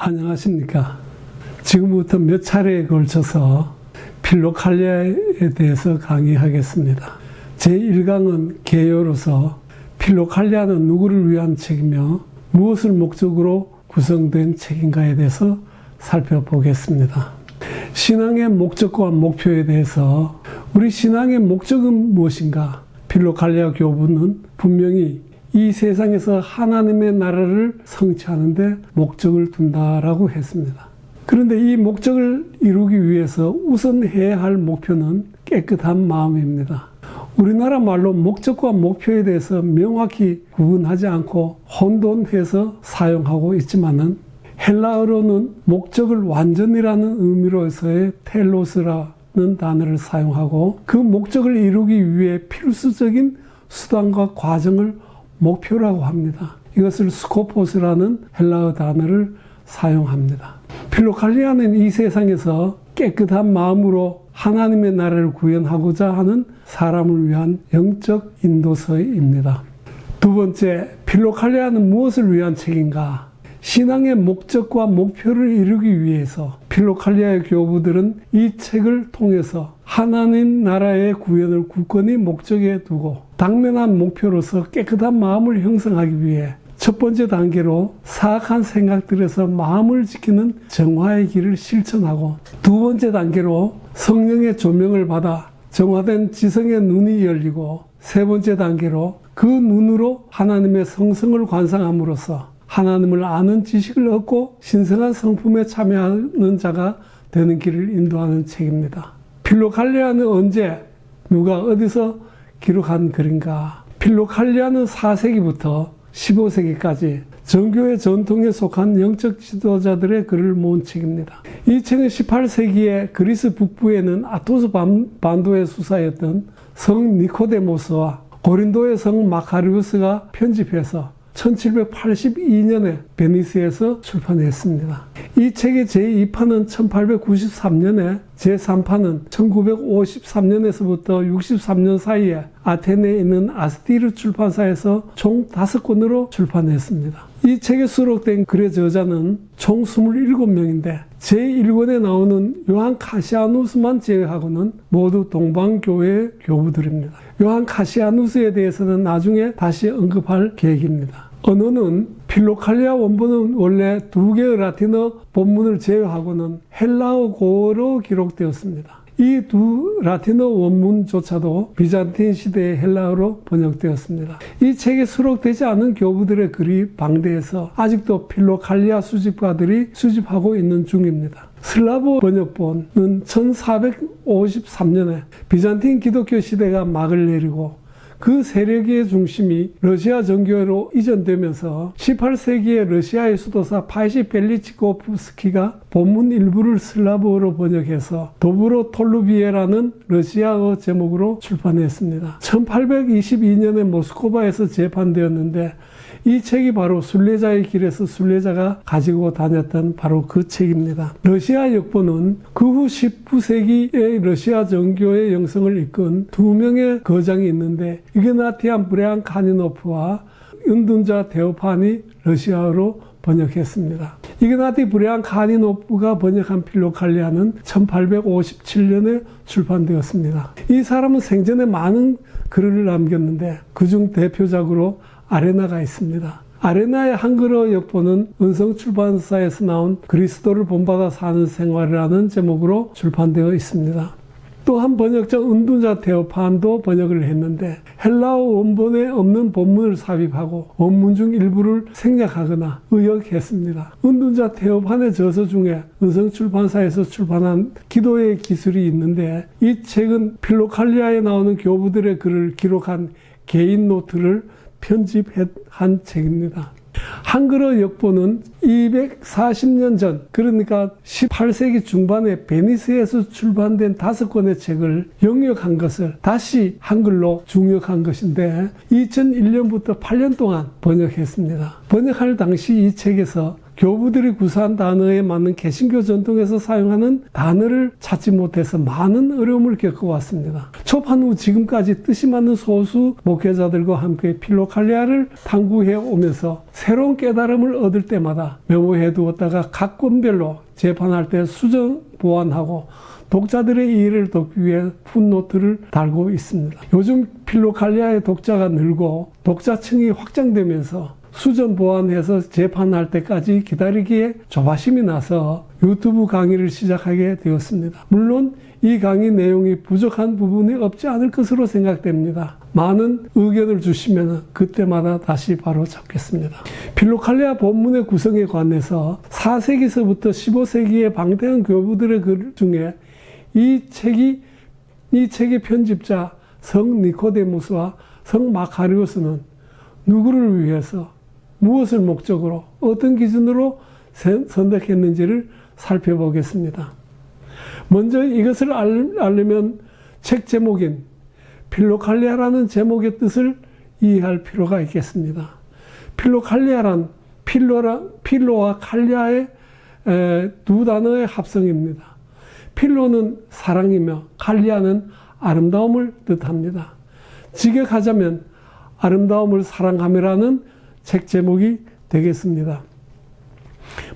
안녕하십니까. 지금부터 몇 차례에 걸쳐서 필로칼리아에 대해서 강의하겠습니다. 제1강은 개요로서 필로칼리아는 누구를 위한 책이며 무엇을 목적으로 구성된 책인가에 대해서 살펴보겠습니다. 신앙의 목적과 목표에 대해서 우리 신앙의 목적은 무엇인가? 필로칼리아 교부는 분명히 이 세상에서 하나님의 나라를 성취하는 데 목적을 둔다라고 했습니다. 그런데 이 목적을 이루기 위해서 우선 해야 할 목표는 깨끗한 마음입니다. 우리나라 말로 목적과 목표에 대해서 명확히 구분하지 않고 혼돈해서 사용하고 있지만은 헬라어로는 목적을 완전이라는 의미로서의 텔로스라는 단어를 사용하고 그 목적을 이루기 위해 필수적인 수단과 과정을 목표라고 합니다. 이것을 스코포스라는 헬라어 단어를 사용합니다. 필로칼리아는 이 세상에서 깨끗한 마음으로 하나님의 나라를 구현하고자 하는 사람을 위한 영적 인도서입니다. 두 번째, 필로칼리아는 무엇을 위한 책인가? 신앙의 목적과 목표를 이루기 위해서 필로칼리아의 교부들은 이 책을 통해서 하나님 나라의 구현을 굳건히 목적에 두고 당면한 목표로서 깨끗한 마음을 형성하기 위해 첫 번째 단계로 사악한 생각들에서 마음을 지키는 정화의 길을 실천하고 두 번째 단계로 성령의 조명을 받아 정화된 지성의 눈이 열리고 세 번째 단계로 그 눈으로 하나님의 성성을 관상함으로써 하나님을 아는 지식을 얻고 신성한 성품에 참여하는 자가 되는 길을 인도하는 책입니다. 필로칼리아는 언제 누가 어디서 기록한 글인가? 필로칼리아는 4세기부터 15세기까지 정교의 전통에 속한 영적 지도자들의 글을 모은 책입니다. 이 책은 18세기에 그리스 북부에는 아토스 반도의 수사였던 성 니코데모스와 고린도의 성 마카리우스가 편집해서 1782년에 베니스에서 출판했습니다. 이 책의 제2판은 1893년에, 제3판은 1953년에서부터 63년 사이에 아테네에 있는 아스티르 출판사에서 총 5권으로 출판했습니다. 이 책에 수록된 글의 저자는 총 27명인데 제1권에 나오는 요한 카시아누스만 제외하고는 모두 동방교회의 교부들입니다. 요한 카시아누스에 대해서는 나중에 다시 언급할 계획입니다. 언어는 필로칼리아 원본은 원래 2개의 라틴어 본문을 제외하고는 헬라어 고어로 기록되었습니다. 이 두 라틴어 원문조차도 비잔틴 시대의 헬라어로 번역되었습니다. 이 책에 수록되지 않은 교부들의 글이 방대해서 아직도 필로칼리아 수집가들이 수집하고 있는 중입니다. 슬라브 번역본은 1453년에 비잔틴 기독교 시대가 막을 내리고 그 세력의 중심이 러시아 정교회로 이전되면서 18세기의 러시아의 수도사 파이시벨리치코프스키가 본문 일부를 슬라브어로 번역해서 도브로 톨루비에라는 러시아어 제목으로 출판했습니다. 1822년에 모스크바에서 재판되었는데 이 책이 바로 순례자의 길에서 순례자가 가지고 다녔던 바로 그 책입니다. 러시아 역본은 그 후 19세기의 러시아 정교의 영성을 이끈 2명의 거장이 있는데 이그나티안 브레안 카니노프와 은둔자 데오판이 러시아어로 번역했습니다. 이그나티 브레안 카니노프가 번역한 필로칼리아는 1857년에 출판되었습니다. 이 사람은 생전에 많은 글을 남겼는데 그중 대표작으로 아레나가 있습니다. 아레나의 한글어 역본은 은성출판사에서 나온 그리스도를 본받아 사는 생활이라는 제목으로 출판되어 있습니다. 또 한 번역자 은둔자 테오판도 번역을 했는데 헬라어 원본에 없는 본문을 삽입하고 원문 중 일부를 생략하거나 의역했습니다. 은둔자 테오판의 저서 중에 은성출판사에서 출판한 기도의 기술이 있는데 이 책은 필로칼리아에 나오는 교부들의 글을 기록한 개인 노트를 편집한 책입니다. 한글어 역본은 240년 전, 그러니까 18세기 중반에 베니스에서 출판된 5권의 책을 영역한 것을 다시 한글로 중역한 것인데 2001년부터 8년 동안 번역했습니다. 번역할 당시 이 책에서 교부들이 구사한 단어에 맞는 개신교 전통에서 사용하는 단어를 찾지 못해서 많은 어려움을 겪어왔습니다. 초판 후 지금까지 뜻이 맞는 소수 목회자들과 함께 필로칼레아를 탐구해 오면서 새로운 깨달음을 얻을 때마다 메모해 두었다가 각 권별로 재판할 때 수정 보완하고 독자들의 이해를 돕기 위해 풋노트를 달고 있습니다. 요즘 필로칼레아의 독자가 늘고 독자층이 확장되면서 수정 보완해서 재판할 때까지 기다리기에 조바심이 나서 유튜브 강의를 시작하게 되었습니다. 물론 이 강의 내용이 부족한 부분이 없지 않을 것으로 생각됩니다. 많은 의견을 주시면 그때마다 다시 바로 잡겠습니다. 필로칼레아 본문의 구성에 관해서 4세기서부터 15세기의 방대한 교부들의 글 중에 이 책의 편집자 성 니코데무스와 성 마카리오스는 누구를 위해서 무엇을 목적으로 어떤 기준으로 선택했는지를 살펴보겠습니다. 먼저 이것을 알려면 책 제목인 필로칼레아라는 제목의 뜻을 이해할 필요가 있겠습니다. 필로칼레아란 필로와 칼레아의 두 단어의 합성입니다. 필로는 사랑이며 칼레아는 아름다움을 뜻합니다. 직역하자면 아름다움을 사랑함이라는 책 제목이 되겠습니다.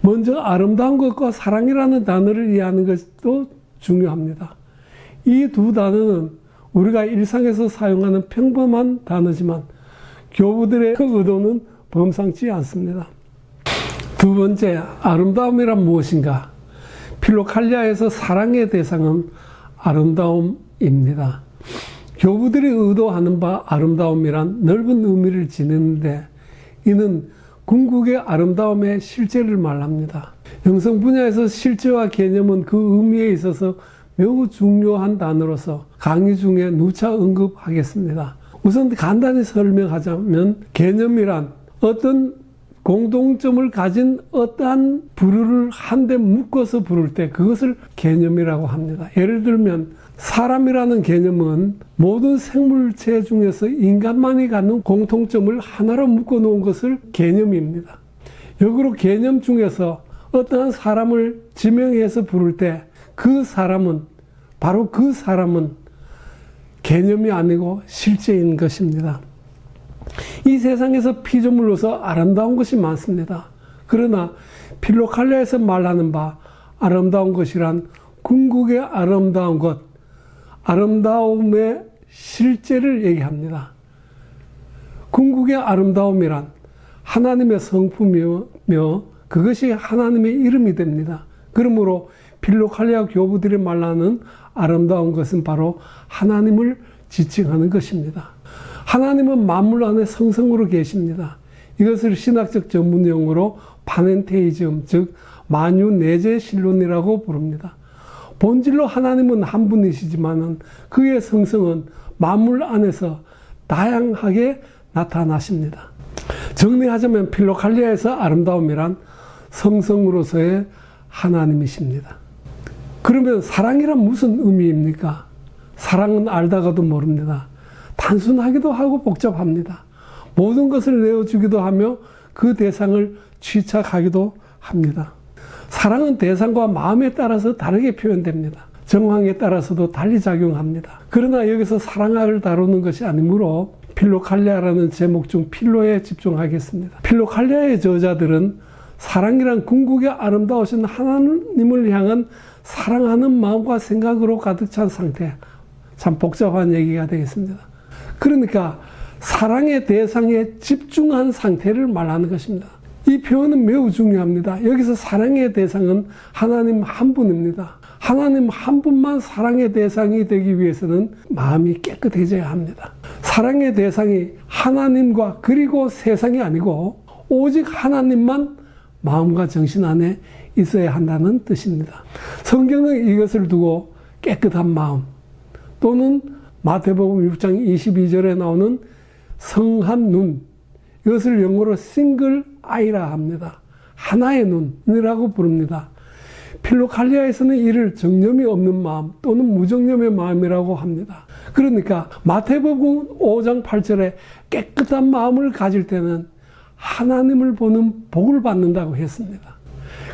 먼저 아름다운 것과 사랑이라는 단어를 이해하는 것도 중요합니다. 이 두 단어는 우리가 일상에서 사용하는 평범한 단어지만 교부들의 그 의도는 범상치 않습니다. 두 번째, 아름다움이란 무엇인가? 필로칼레아에서 사랑의 대상은 아름다움입니다. 교부들이 의도하는 바 아름다움이란 넓은 의미를 지니는데 이는 궁극의 아름다움의 실제를 말합니다. 영성 분야에서 실제와 개념은 그 의미에 있어서 매우 중요한 단어로서 강의 중에 누차 언급하겠습니다. 우선 간단히 설명하자면 개념이란 어떤 공동점을 가진 어떠한 부류를 한데 묶어서 부를 때 그것을 개념이라고 합니다. 예를 들면 사람이라는 개념은 모든 생물체 중에서 인간만이 갖는 공통점을 하나로 묶어 놓은 것을 개념입니다. 역으로 개념 중에서 어떠한 사람을 지명해서 부를 때 그 사람은 바로 그 사람은 개념이 아니고 실제인 것입니다. 이 세상에서 피조물로서 아름다운 것이 많습니다. 그러나 필로칼레아에서 말하는 바 아름다운 것이란 궁극의 아름다운 것, 아름다움의 실제를 얘기합니다. 궁극의 아름다움이란 하나님의 성품이며 그것이 하나님의 이름이 됩니다. 그러므로 필로칼레아 교부들이 말하는 아름다운 것은 바로 하나님을 지칭하는 것입니다. 하나님은 만물 안에 성성으로 계십니다. 이것을 신학적 전문 용어로 파넨테이즘, 즉 만유내재 신론이라고 부릅니다. 본질로 하나님은 한 분이시지만 그의 성성은 만물 안에서 다양하게 나타나십니다. 정리하자면 필로칼레아에서 아름다움이란 성성으로서의 하나님이십니다. 그러면 사랑이란 무슨 의미입니까? 사랑은 알다가도 모릅니다. 단순하기도 하고 복잡합니다. 모든 것을 내어주기도 하며 그 대상을 취착하기도 합니다. 사랑은 대상과 마음에 따라서 다르게 표현됩니다. 정황에 따라서도 달리 작용합니다. 그러나 여기서 사랑을 다루는 것이 아니므로 필로칼레아라는 제목 중 필로에 집중하겠습니다. 필로칼레아의 저자들은 사랑이란 궁극의 아름다우신 하나님을 향한 사랑하는 마음과 생각으로 가득 찬 상태, 참 복잡한 얘기가 되겠습니다. 그러니까 사랑의 대상에 집중한 상태를 말하는 것입니다. 이 표현은 매우 중요합니다. 여기서 사랑의 대상은 하나님 한 분입니다. 하나님 한 분만 사랑의 대상이 되기 위해서는 마음이 깨끗해져야 합니다. 사랑의 대상이 하나님과 그리고 세상이 아니고 오직 하나님만 마음과 정신 안에 있어야 한다는 뜻입니다. 성경은 이것을 두고 깨끗한 마음 또는 마태복음 6장 22절에 나오는 성한 눈, 이것을 영어로 싱글 아이라 합니다. 하나의 눈이라고 부릅니다. 필로칼레아에서는 이를 정념이 없는 마음 또는 무정념의 마음이라고 합니다. 그러니까 마태복음 5장 8절에 깨끗한 마음을 가질 때는 하나님을 보는 복을 받는다고 했습니다.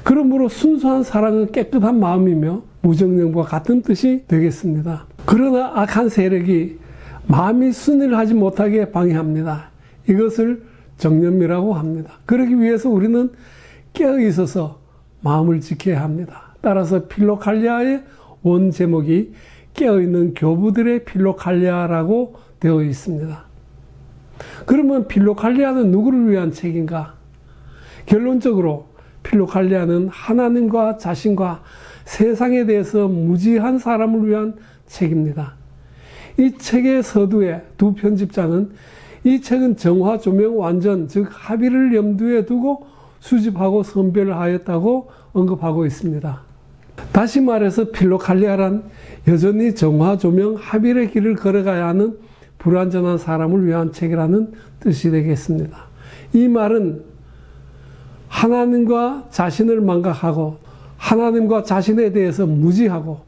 그러므로 순수한 사랑은 깨끗한 마음이며 무정령과 같은 뜻이 되겠습니다. 그러나 악한 세력이 마음이 순일하지 못하게 방해합니다. 이것을 정념이라고 합니다. 그러기 위해서 우리는 깨어 있어서 마음을 지켜야 합니다. 따라서 필로칼리아의 원 제목이 깨어있는 교부들의 필로칼리아라고 되어 있습니다. 그러면 필로칼리아는 누구를 위한 책인가? 결론적으로 필로칼리아는 하나님과 자신과 세상에 대해서 무지한 사람을 위한 책입니다. 이 책의 서두에 두 편집자는 이 책은 정화, 조명, 완전, 즉 합의를 염두에 두고 수집하고 선별하였다고 언급하고 있습니다. 다시 말해서 필로칼리아란 여전히 정화, 조명, 합의의 길을 걸어가야 하는 불완전한 사람을 위한 책이라는 뜻이 되겠습니다. 이 말은 하나님과 자신을 망각하고 하나님과 자신에 대해서 무지하고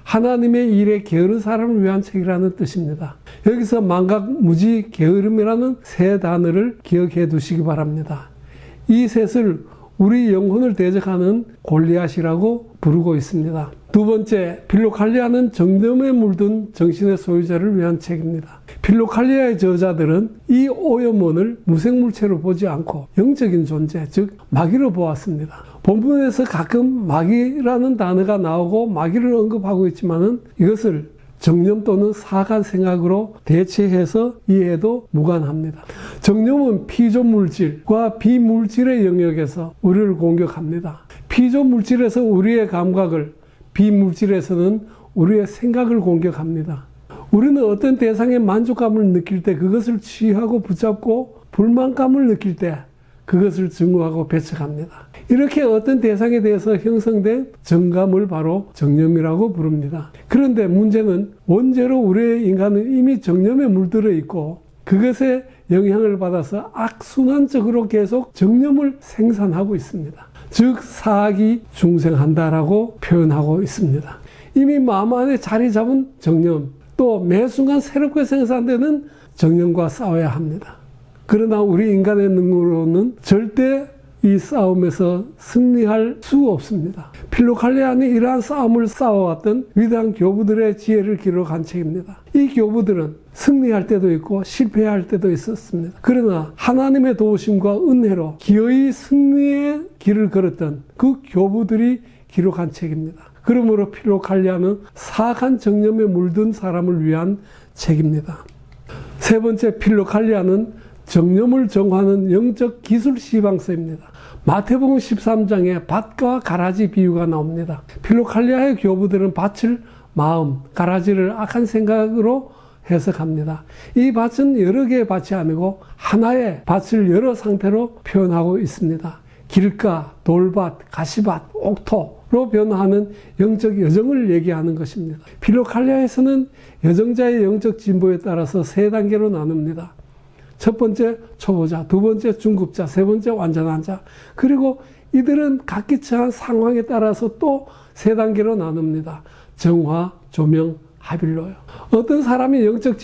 하나님의 일에 게으른 사람을 위한 책이라는 뜻입니다. 여기서 망각, 무지, 게으름이라는 세 단어를 기억해 두시기 바랍니다. 이 셋을 우리 영혼을 대적하는 골리앗이라고 부르고 있습니다. 두 번째, 필로칼리아는 정념에 물든 정신의 소유자를 위한 책입니다. 필로칼리아의 저자들은 이 오염원을 무생물체로 보지 않고 영적인 존재, 즉 마귀로 보았습니다. 본문에서 가끔 마귀라는 단어가 나오고 마귀를 언급하고 있지만은 이것을 정념 또는 사악한 생각으로 대체해서 이해해도 무관합니다. 정념은 피조물질과 비물질의 영역에서 우리를 공격합니다. 피조물질에서 우리의 감각을, 비물질에서는 우리의 생각을 공격합니다. 우리는 어떤 대상에 만족감을 느낄 때 그것을 취하고 붙잡고 불만감을 느낄 때 그것을 증오하고 배척합니다. 이렇게 어떤 대상에 대해서 형성된 정감을 바로 정념이라고 부릅니다. 그런데 문제는 원죄로 우리의 인간은 이미 정념에 물들어 있고 그것에 영향을 받아서 악순환적으로 계속 정념을 생산하고 있습니다. 즉 사악이 중생한다라고 표현하고 있습니다. 이미 마음 안에 자리 잡은 정념, 또 매 순간 새롭게 생산되는 정념과 싸워야 합니다. 그러나 우리 인간의 능력으로는 절대 이 싸움에서 승리할 수 없습니다. 필로칼리아는 이러한 싸움을 싸워왔던 위대한 교부들의 지혜를 기록한 책입니다. 이 교부들은 승리할 때도 있고 실패할 때도 있었습니다. 그러나 하나님의 도우심과 은혜로 기어이 승리의 길을 걸었던 그 교부들이 기록한 책입니다. 그러므로 필로칼리아는 사악한 정념에 물든 사람을 위한 책입니다. 세 번째, 필로칼리아는 정념을 정화하는 영적 기술 시방서입니다. 마태복음 13장에 밭과 가라지 비유가 나옵니다. 필로칼리아의 교부들은 밭을 마음, 가라지를 악한 생각으로 해석합니다. 이 밭은 여러 개의 밭이 아니고 하나의 밭을 여러 상태로 표현하고 있습니다. 길가, 돌밭, 가시밭, 옥토로 변화하는 영적 여정을 얘기하는 것입니다. 필로칼리아에서는 여정자의 영적 진보에 따라서 세 단계로 나눕니다. 첫 번째 초보자, 두 번째 중급자, 세 번째 완전한 자. 그리고 이들은 각기 처한 상황에 따라서 또 세 단계로 나눕니다. 정화, 조명, 합일로요. 어떤 사람이 영적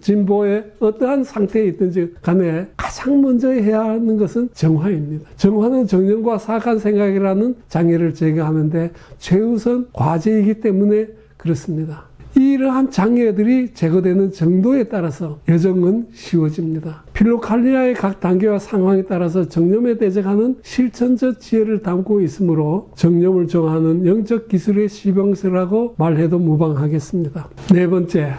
진보에 어떠한 상태에 있든지 간에 가장 먼저 해야 하는 것은 정화입니다. 정화는 정념과 사악한 생각이라는 장애를 제거하는데 최우선 과제이기 때문에 그렇습니다. 이러한 장애들이 제거되는 정도에 따라서 여정은 쉬워집니다. 필로칼리아의 각 단계와 상황에 따라서 정념에 대적하는 실천적 지혜를 담고 있으므로 정념을 정하는 영적 기술의 시병서라고 말해도 무방하겠습니다. 네 번째,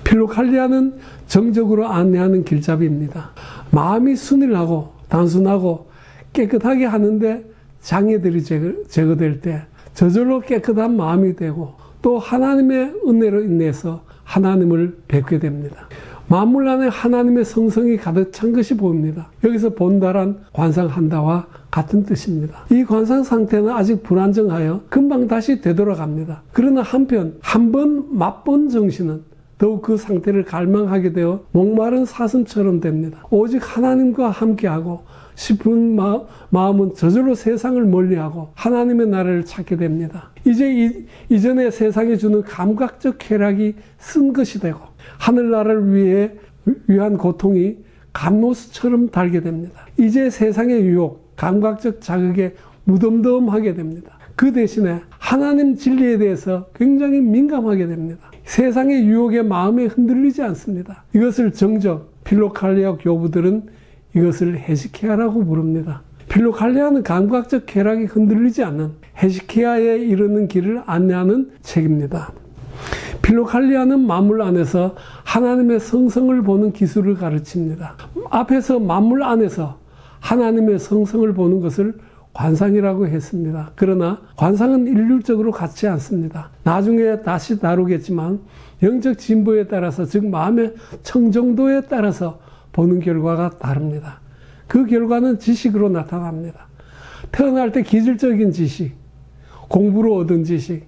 필로칼리아는 정적으로 안내하는 길잡이입니다. 마음이 순일하고 단순하고 깨끗하게 하는데 장애들이 제거될 때 저절로 깨끗한 마음이 되고 또 하나님의 은혜로 인해서 하나님을 뵙게 됩니다. 만물 안에 하나님의 성성이 가득 찬 것이 보입니다. 여기서 본다란 관상한다와 같은 뜻입니다. 이 관상 상태는 아직 불안정하여 금방 다시 되돌아갑니다. 그러나 한편 한 번 맛본 정신은 더욱 그 상태를 갈망하게 되어 목마른 사슴처럼 됩니다. 오직 하나님과 함께하고 싶은 마음은 저절로 세상을 멀리하고 하나님의 나라를 찾게 됩니다. 이제 이전에 세상에 주는 감각적 쾌락이 쓴 것이 되고 하늘나라를 위한 고통이 감노스처럼 달게 됩니다. 이제 세상의 유혹, 감각적 자극에 무덤덤하게 됩니다. 그 대신에 하나님 진리에 대해서 굉장히 민감하게 됩니다. 세상의 유혹에 마음에 흔들리지 않습니다. 이것을 정적 필로칼리아 교부들은 이것을 헤시키야라고 부릅니다. 필로칼리아는 감각적 쾌락이 흔들리지 않는 헤시키야에 이르는 길을 안내하는 책입니다. 필로칼리아는 만물 안에서 하나님의 성성을 보는 기술을 가르칩니다. 앞에서 만물 안에서 하나님의 성성을 보는 것을 관상이라고 했습니다. 그러나 관상은 일률적으로 같지 않습니다. 나중에 다시 다루겠지만 영적 진보에 따라서, 즉 마음의 청정도에 따라서 보는 결과가 다릅니다. 그 결과는 지식으로 나타납니다. 태어날 때 기질적인 지식, 공부로 얻은 지식,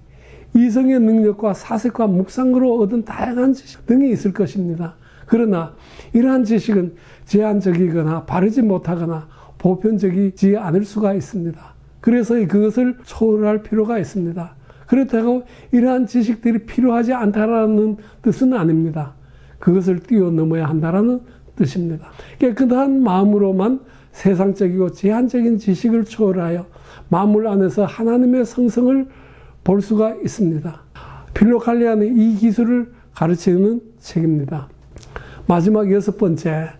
이성의 능력과 사색과 묵상으로 얻은 다양한 지식 등이 있을 것입니다. 그러나 이러한 지식은 제한적이거나 바르지 못하거나 보편적이지 않을 수가 있습니다. 그래서 그것을 초월할 필요가 있습니다. 그렇다고 이러한 지식들이 필요하지 않다라는 뜻은 아닙니다. 그것을 뛰어넘어야 한다라는 뜻입니다. 깨끗한 마음으로만 세상적이고 제한적인 지식을 초월하여 만물 안에서 하나님의 성성을 볼 수가 있습니다. 필로칼리아는 이 기술을 가르치는 책입니다. 마지막 6번째,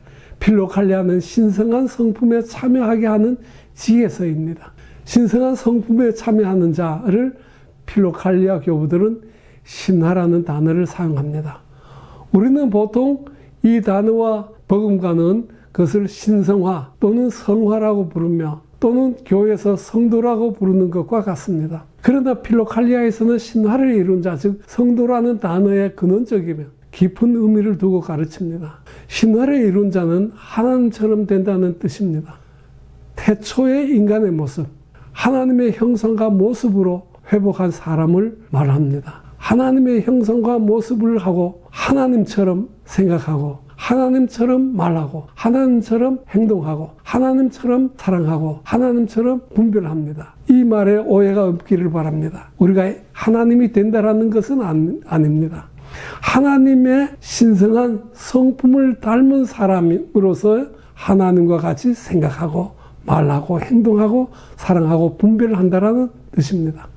필로칼리아는 신성한 성품에 참여하게 하는 지혜서입니다. 신성한 성품에 참여하는 자를 필로칼리아 교부들은 신화라는 단어를 사용합니다. 우리는 보통 이 단어와 버금가는 그것을 신성화 또는 성화라고 부르며 또는 교회에서 성도라고 부르는 것과 같습니다. 그러나 필로칼리아에서는 신화를 이룬 자, 즉 성도라는 단어의 근원적이며 깊은 의미를 두고 가르칩니다. 신화를 이룬 자는 하나님처럼 된다는 뜻입니다. 태초의 인간의 모습, 하나님의 형상과 모습으로 회복한 사람을 말합니다. 하나님의 형상과 모습을 하고 하나님처럼 생각하고 하나님처럼 말하고 하나님처럼 행동하고 하나님처럼 사랑하고 하나님처럼 분별합니다. 이 말에 오해가 없기를 바랍니다. 우리가 하나님이 된다라는 것은 아닙니다. 하나님의 신성한 성품을 닮은 사람으로서 하나님과 같이 생각하고 말하고 행동하고 사랑하고 분별한다라는 뜻입니다.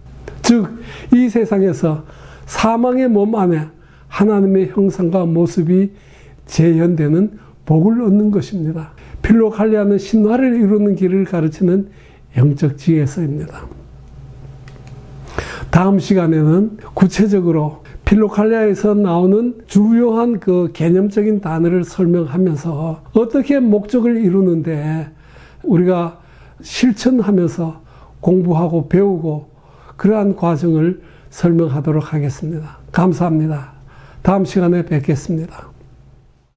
즉, 이 세상에서 사망의 몸 안에 하나님의 형상과 모습이 재현되는 복을 얻는 것입니다. 필로칼리아는 신화를 이루는 길을 가르치는 영적 지혜서입니다. 다음 시간에는 구체적으로 필로칼리아에서 나오는 주요한 그 개념적인 단어를 설명하면서 어떻게 목적을 이루는데 우리가 실천하면서 공부하고 배우고 그러한 과정을 설명하도록 하겠습니다. 감사합니다. 다음 시간에 뵙겠습니다.